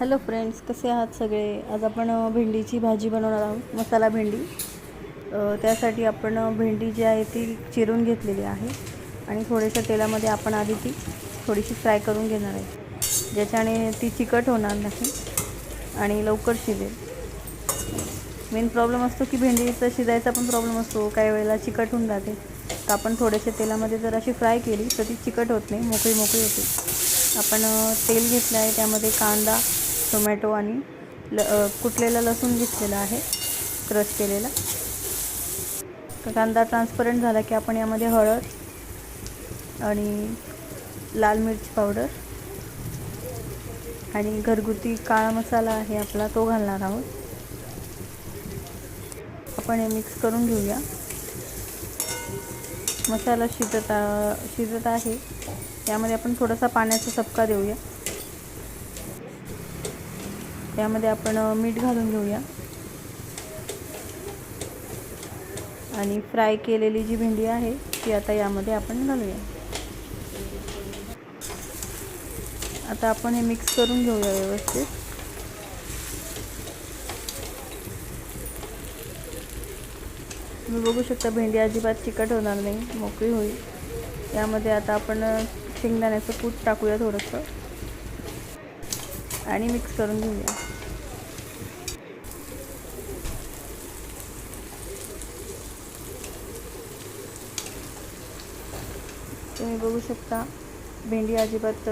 Hello friends, कसे आहात सगळे? आज आपण भेंडीची भाजी बनवणार आहोत, मसाला भेंडी. त्यासाठी आपण भेंडी जी आहे ती चिरून घेतलेली आहे आणि थोड्याशा तेलामध्ये आपण आधी ती थोडीशी फ्राय करून घेणार आहे, ज्याच्याने ती चिकट होणार नाही आणि लवकर शिजेल. मेन प्रॉब्लेम असतो की भेंडीचा शिजायचा पण प्रॉब्लेम असतो, काही वेळेला चिकट होऊन जाते. तर आपण थोड्याशा तेलामध्ये जर अशी फ्राय केली तर ती चिकट होत नाही, मोकळी मोकळी होते. आपण तेल घेतलं आहे, त्यामध्ये कांदा, टोमॅटो आणि कुटलेला लसूण घेतलेला आहे, क्रश केलेला. कांदा ट्रान्सपरंट झाला की आपण यामध्ये हळद आणि लाल मिरची पावडर आणि घरगुती काळा मसाला आहे आपला, तो घालणार आहोत. आपण हे मिक्स करून घेऊया. मसाला शिजत आहे, त्यामध्ये आपण थोडासा पाण्याचा चपका देऊया. त्यामध्ये आपण मीठ घालून घेऊया आणि फ्राय केलेली जी भेंडी आहे ती आता यामध्ये आपण घालूया. आता आपण हे मिक्स करून घेऊया व्यवस्थित. तुम्ही बघू शकता भेंडी अजिबात चिकट होणार नाही, मोकळी होईल. यामध्ये आता आपण शेंगदाण्याचं कूट टाकूया थोडंसं आणि मिक्स करून घेऊया. तुम्ही बघू शकता भेंडी अजिबात